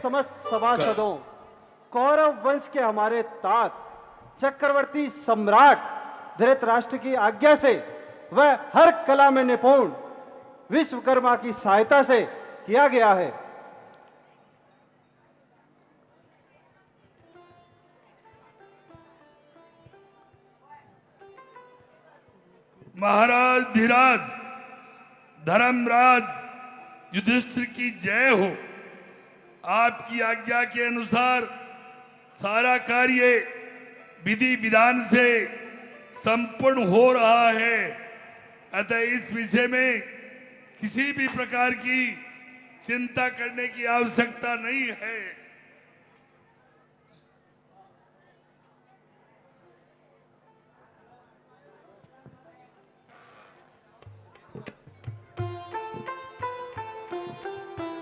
समस्त सभासदों, कौरव वंश के हमारे तात चक्रवर्ती सम्राट धृतराष्ट्र की आज्ञा से वह हर कला में निपुण विश्वकर्मा की सहायता से किया गया है। महाराज धीराज, धर्मराज युधिष्ठिर की जय हो। आपकी आज्ञा के अनुसार सारा कार्य विधि विधान से संपूर्ण हो रहा है। अतः इस विषय में किसी भी प्रकार की चिंता करने की आवश्यकता नहीं है।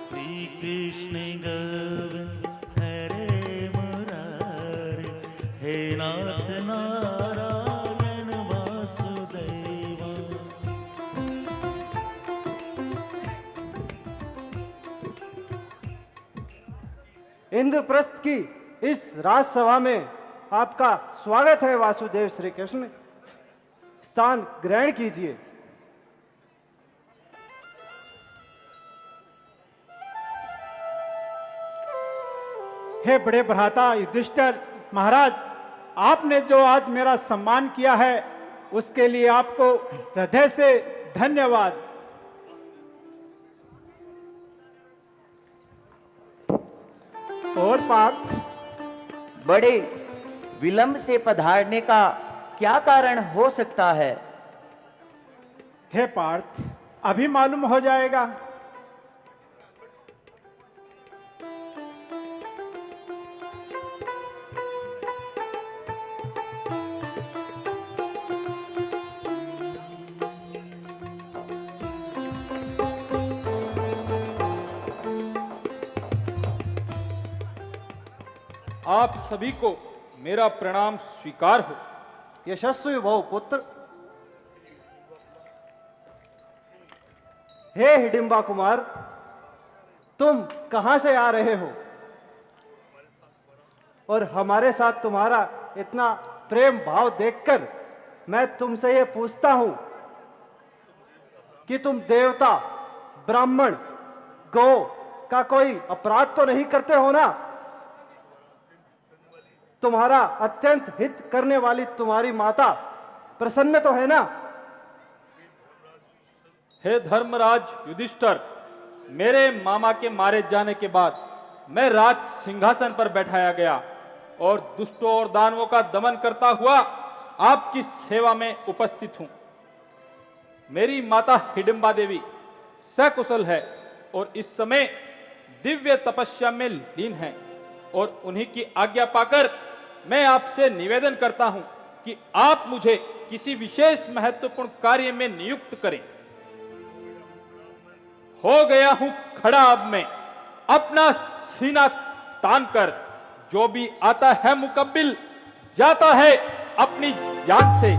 श्री कृष्ण गोविंद हरे मुरारे, हे नाथ नारायण वासुदेवा। इंद्रप्रस्थ की इस राजसभा में आपका स्वागत है। वासुदेव श्री कृष्ण, स्थान ग्रहण कीजिए। हे बड़े भ्राता युधिष्ठिर महाराज, आपने जो आज मेरा सम्मान किया है उसके लिए आपको हृदय से धन्यवाद। और पार्थ, बड़े विलंब से पधारने का क्या कारण हो सकता है? हे पार्थ, अभी मालूम हो जाएगा। आप सभी को मेरा प्रणाम स्वीकार हो। यशस्वी भव पुत्र। हे हिडिंबा कुमार, तुम कहां से आ रहे हो और हमारे साथ तुम्हारा इतना प्रेम भाव देखकर मैं तुमसे यह पूछता हूं कि तुम देवता, ब्राह्मण, गौ का कोई अपराध तो नहीं करते हो ना? तुम्हारा अत्यंत हित करने वाली तुम्हारी माता प्रसन्न तो है ना? हे धर्मराज युधिष्ठिर, मेरे मामा के मारे जाने के बाद मैं राज सिंहासन पर बैठाया गया और दुष्टों और दानवों का दमन करता हुआ आपकी सेवा में उपस्थित हूं। मेरी माता हिडिंबा देवी सकुशल है और इस समय दिव्य तपस्या में लीन है, और उन्हीं की आज्ञा पाकर मैं आपसे निवेदन करता हूं कि आप मुझे किसी विशेष महत्वपूर्ण कार्य में नियुक्त करें। हो गया हूं खड़ा अब मैं, अपना सीना तान कर। जो भी आता है मुकब्बिल जाता है अपनी जान से।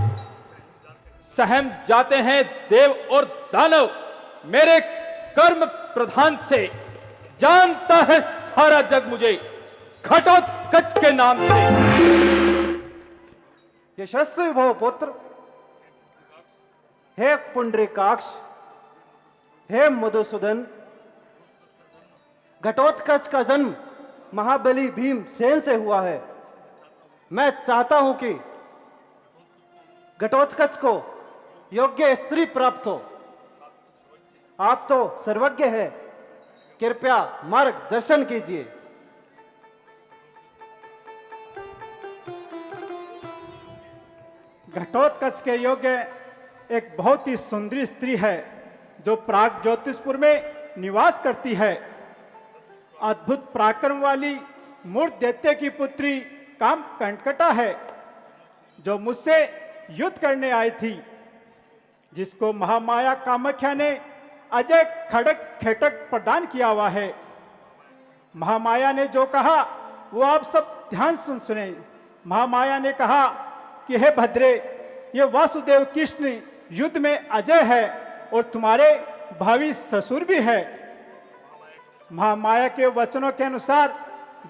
सहम जाते हैं देव और दानव मेरे कर्म प्रधान से। जानता है सारा जग मुझे घटोत्कच के नाम से। यशस्वी भव पुत्र। हे पुंडरीकाक्ष, हे मधुसूदन, घटोत्कच का जन्म महाबली भीमसेन से हुआ है। मैं चाहता हूं कि घटोत्कच को योग्य स्त्री प्राप्त हो। आप तो सर्वज्ञ हैं, कृपया मार्गदर्शन कीजिए। घटोत्कच के योग्य एक बहुत ही सुंदरी स्त्री है जो प्राग ज्योतिषपुर में निवास करती है। अद्भुत पराक्रम वाली मूर्त दैत्य की पुत्री काम कंटकटा है जो मुझसे युद्ध करने आई थी, जिसको महामाया कामाख्या ने अजय खड़क खेटक प्रदान किया हुआ है। महामाया ने जो कहा वो आप सब ध्यान सुने। महामाया ने कहा कि हे भद्रे, ये वासुदेव कृष्ण युद्ध में अजय है और तुम्हारे भावी ससुर भी है। महामाया के वचनों के अनुसार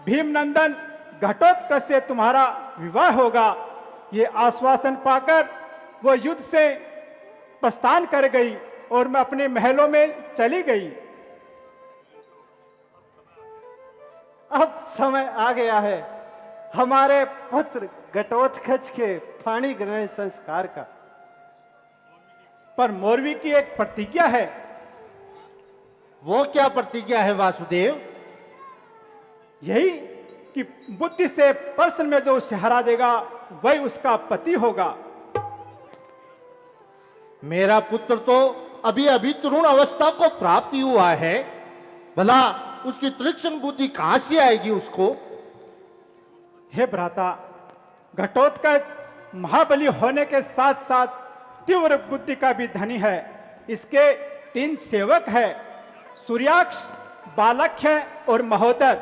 भीमनंदन घटोत्कच से तुम्हारा विवाह होगा। ये आश्वासन पाकर वो युद्ध से प्रस्थान कर गई और मैं अपने महलों में चली गई। अब समय आ गया है हमारे पुत्र घटोत्कच के फाणी ग्रहण संस्कार का। पर मोरवी की एक प्रतिज्ञा है। वो क्या प्रतिज्ञा है वासुदेव? यही कि बुद्धि से प्रश्न में जो उसे हरा देगा वही उसका पति होगा। मेरा पुत्र तो अभी अभी तरुण अवस्था को प्राप्त ही हुआ है, भला उसकी तीक्ष्ण बुद्धि कहां से आएगी उसको? हे भ्राता, घटोत्कच महाबली होने के साथ साथ तीव्र बुद्धि का भी धनी है। इसके 3 सेवक है, सूर्याक्ष, बालक्ष्य और महोदर।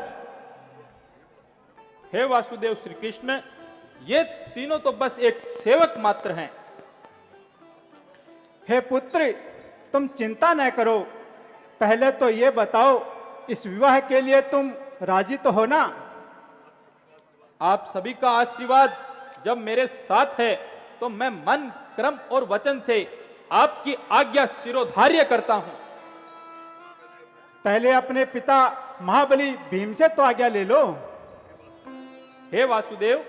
हे वासुदेव श्री कृष्ण, ये तीनों तो बस एक सेवक मात्र हैं। हे पुत्र, तुम चिंता न करो। पहले तो ये बताओ, इस विवाह के लिए तुम राजी तो हो ना? आप सभी का आशीर्वाद जब मेरे साथ है तो मैं मन, क्रम और वचन से आपकी आज्ञा शिरोधार्य करता हूं। पहले अपने पिता महाबली भीम से तो आज्ञा ले लो। हे वासुदेव,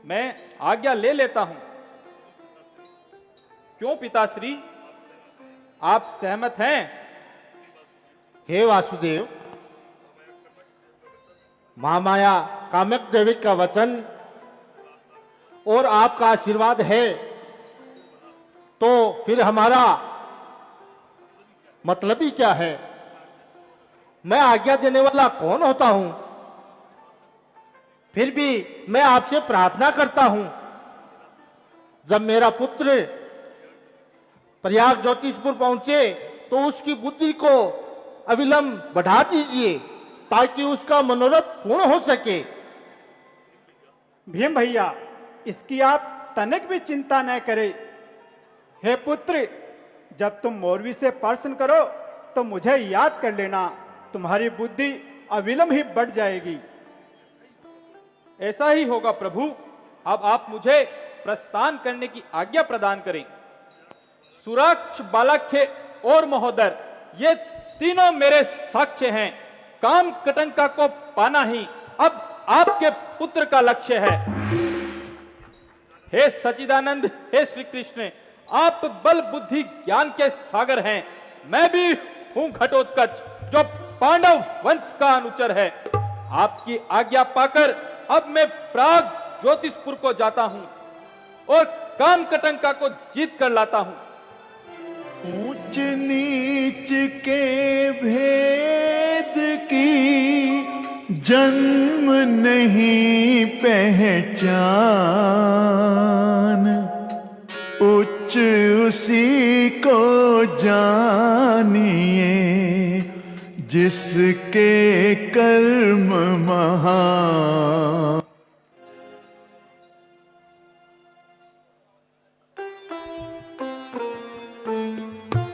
मैं आज्ञा ले लेता हूं। क्यों पिताश्री, आप सहमत हैं? हे वासुदेव, महामाया कामक देवी का वचन और आपका आशीर्वाद है तो फिर हमारा मतलब ही क्या है? मैं आज्ञा देने वाला कौन होता हूं? फिर भी मैं आपसे प्रार्थना करता हूं, जब मेरा पुत्र प्रयाग ज्योतिषपुर पहुंचे तो उसकी बुद्धि को अविलंब बढ़ा दीजिए ताकि उसका मनोरथ पूर्ण हो सके। भीम भैया, इसकी आप तनिक भी चिंता न करें। हे पुत्र, जब तुम मोरवी से प्रश्न करो तो मुझे याद कर लेना, तुम्हारी बुद्धि अविलंब ही बढ़ जाएगी। ऐसा ही होगा प्रभु। अब आप मुझे प्रस्थान करने की आज्ञा प्रदान करें। सुराक्ष, बालाख्य और महोदर, ये तीनों मेरे साक्ष्य हैं। काम कटंका को पाना ही अब आपके पुत्र का लक्ष्य है। हे सच्चिदानंद, हे श्री कृष्ण, आप बल बुद्धि ज्ञान के सागर हैं। मैं भी हूं घटोत्कच, जो पांडव वंश का अनुचर है। आपकी आज्ञा पाकर अब मैं प्राग ज्योतिषपुर को जाता हूं और काम कटंका को जीत कर लाता हूं। ऊंच नीच के भेद की जन्म नहीं पहचान, उच्च उसी को जानिए जिसके कर्म महान।